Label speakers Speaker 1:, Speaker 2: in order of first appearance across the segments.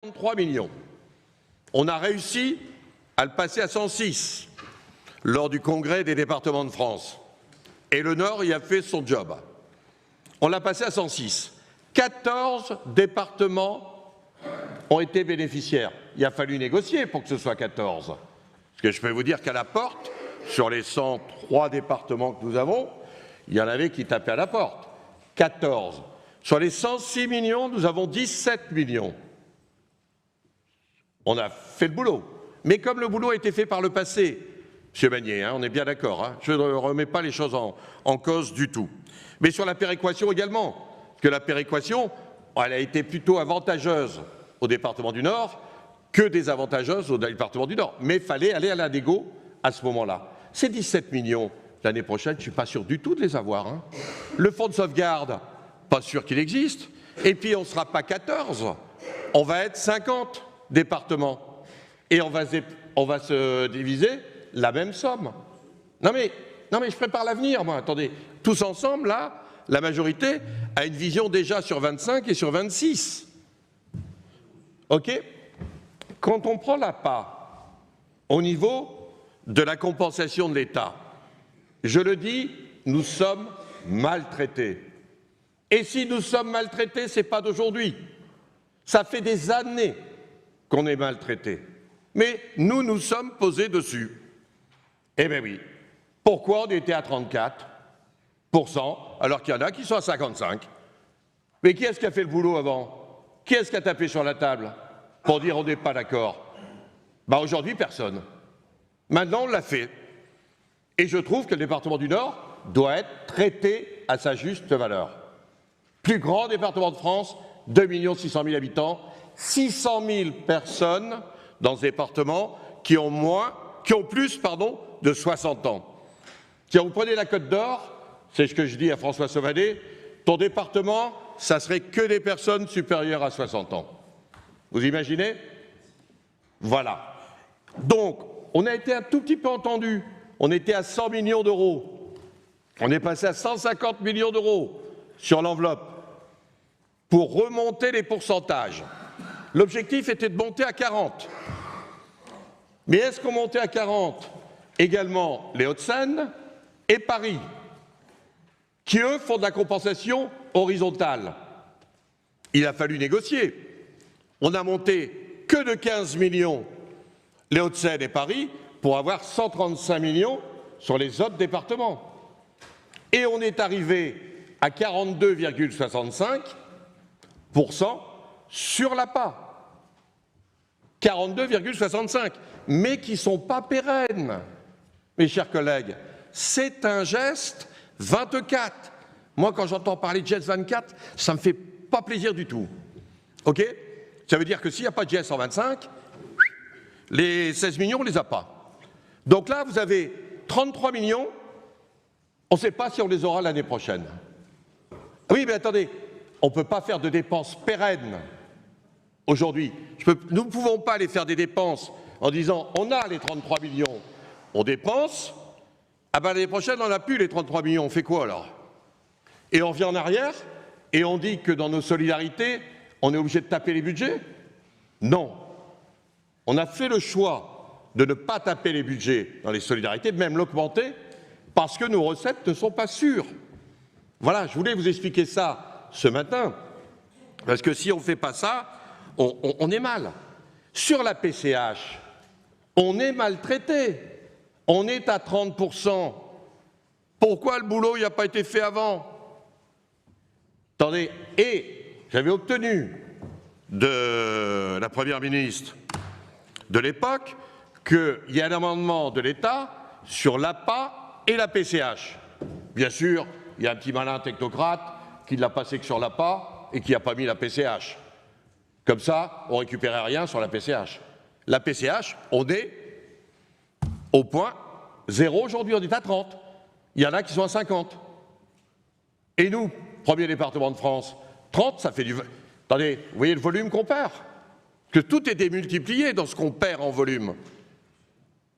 Speaker 1: 3 millions. On a réussi à le passer à 106 lors du congrès des départements de France. Et le Nord y a fait son job. On l'a passé à 106. 14 départements ont été bénéficiaires. Il a fallu négocier pour que ce soit 14. Parce que je peux vous dire qu'à la porte, sur les 103 départements que nous avons, il y en avait qui tapaient à la porte. 14. Sur les 106 millions, nous avons 17 millions. On a fait le boulot. Mais comme le boulot a été fait par le passé, M. Magnier, on est bien d'accord, je ne remets pas les choses en cause du tout. Mais sur la péréquation également, parce que la péréquation, elle a été plutôt avantageuse au département du Nord que désavantageuse au département du Nord. Mais il fallait aller à la négo à ce moment-là. Ces 17 millions, l'année prochaine, je ne suis pas sûr du tout de les avoir. Le fonds de sauvegarde, pas sûr qu'il existe. Et puis on ne sera pas 14, on va être 50 départements. Et on va se diviser la même somme. Non mais je prépare l'avenir, moi. Attendez, tous ensemble, là, la majorité a une vision déjà sur 25 et sur 26. OK? Quand on prend l'APA au niveau de la compensation de l'État, je le dis, nous sommes maltraités. Et si nous sommes maltraités, ce n'est pas d'aujourd'hui. Ça fait des années qu'on est maltraités. Mais nous nous sommes posés dessus. Eh bien oui. Pourquoi on était à 34% alors qu'il y en a qui sont à 55%? Mais qui est-ce qui a fait le boulot avant? Qui est-ce qui a tapé sur la table pour dire on n'est pas d'accord? Aujourd'hui, personne. Maintenant, on l'a fait. Et je trouve que le département du Nord doit être traité à sa juste valeur. Plus grand département de France, 2 600 000 habitants, 600 000 personnes dans ce département qui ont plus de 60 ans. Tiens, vous prenez la Côte d'Or, c'est ce que je dis à François Sauvadet, ton département, ça serait que des personnes supérieures à 60 ans. Vous imaginez? Voilà. Donc, on a été un tout petit peu entendu. On était à 100 millions d'euros. On est passé à 150 millions d'euros sur l'enveloppe pour remonter les pourcentages. L'objectif était de monter à 40. Mais est-ce qu'on montait à 40 également les Hauts-de-Seine et Paris, qui eux font de la compensation horizontale? Il a fallu négocier. On a monté que de 15 millions les Hauts-de-Seine et Paris pour avoir 135 millions sur les autres départements. Et on est arrivé à 42,65% sur l'APA. 42,65%, mais qui ne sont pas pérennes. Mes chers collègues, c'est un geste 24. Moi, quand j'entends parler de geste 24, ça ne me fait pas plaisir du tout. OK? Ça veut dire que s'il n'y a pas de geste en 25, les 16 millions, on ne les a pas. Donc là, vous avez 33 millions, on ne sait pas si on les aura l'année prochaine. Oui, mais attendez, on ne peut pas faire de dépenses pérennes aujourd'hui. Nous ne pouvons pas aller faire des dépenses en disant on a les 33 millions, on dépense, l'année prochaine on n'a plus les 33 millions, on fait quoi alors? Et on revient en arrière et on dit que dans nos solidarités, on est obligé de taper les budgets? Non. On a fait le choix de ne pas taper les budgets dans les solidarités, de même l'augmenter, parce que nos recettes ne sont pas sûres. Voilà, je voulais vous expliquer ça ce matin, parce que si on ne fait pas ça, on est mal. Sur la PCH, on est maltraité. On est à 30%. Pourquoi le boulot n'a pas été fait avant? Attendez, et j'avais obtenu de la Première ministre de l'époque qu'il y ait un amendement de l'État sur l'APA et la PCH. Bien sûr, il y a un petit malin technocrate qui ne l'a passé que sur l'APA et qui n'a pas mis la PCH. Comme ça, on ne récupérait rien sur la PCH. La PCH, on est au point 0 aujourd'hui, on est à 30. Il y en a qui sont à 50. Et nous, premier département de France, 30, ça fait du... Attendez, vous voyez le volume qu'on perd? Que tout est démultiplié dans ce qu'on perd en volume.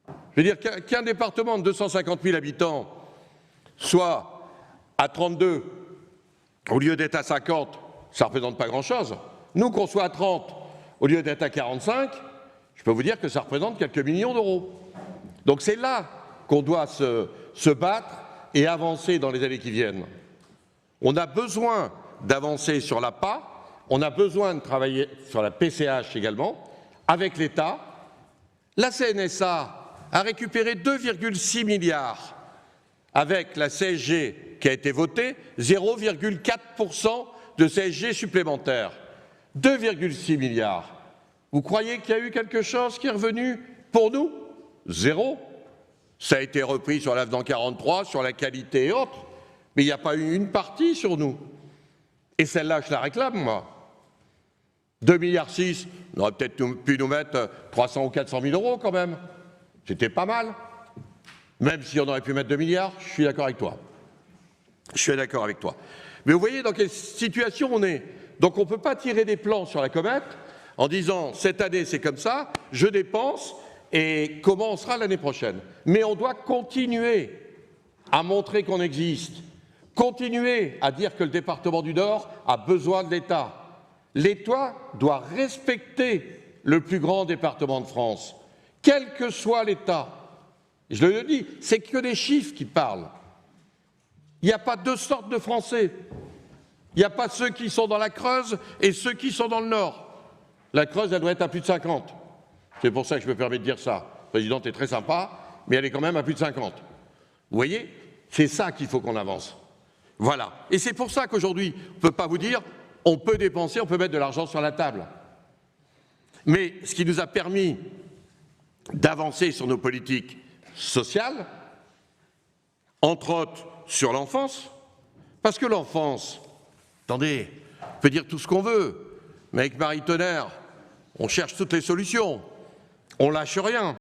Speaker 1: Je veux dire qu'un département de 250 000 habitants soit à 32, au lieu d'être à 50, ça ne représente pas grand-chose. Nous, qu'on soit à 30 au lieu d'être à 45, je peux vous dire que ça représente quelques millions d'euros. Donc c'est là qu'on doit se battre et avancer dans les années qui viennent. On a besoin d'avancer sur l'APA, on a besoin de travailler sur la PCH également, avec l'État. La CNSA a récupéré 2,6 milliards avec la CSG qui a été votée, 0,4% de CSG supplémentaire. 2,6 milliards. Vous croyez qu'il y a eu quelque chose qui est revenu pour nous? Zéro. Ça a été repris sur l'avenant 43, sur la qualité et autres, mais il n'y a pas eu une partie sur nous. Et celle-là, je la réclame, moi. 2,6 milliards, on aurait peut-être pu nous mettre 300 ou 400 000 euros quand même. C'était pas mal. Même si on aurait pu mettre 2 milliards, je suis d'accord avec toi. Je suis d'accord avec toi. Mais vous voyez dans quelle situation on est. Donc on ne peut pas tirer des plans sur la comète en disant cette année c'est comme ça, je dépense et comment on sera l'année prochaine. Mais on doit continuer à montrer qu'on existe, continuer à dire que le département du Nord a besoin de l'État. L'État doit respecter le plus grand département de France, quel que soit l'État. Je le dis, c'est que des chiffres qui parlent. Il n'y a pas deux sortes de Français. Il n'y a pas ceux qui sont dans la Creuse et ceux qui sont dans le Nord. La Creuse, elle doit être à plus de 50. C'est pour ça que je me permets de dire ça. La présidente est très sympa, mais elle est quand même à plus de 50. Vous voyez, c'est ça qu'il faut qu'on avance. Voilà. Et c'est pour ça qu'aujourd'hui, on ne peut pas vous dire, on peut dépenser, on peut mettre de l'argent sur la table. Mais ce qui nous a permis d'avancer sur nos politiques sociales, entre autres sur l'enfance, parce que l'enfance, attendez, on peut dire tout ce qu'on veut, mais avec Marie Tonnerre, on cherche toutes les solutions, on lâche rien.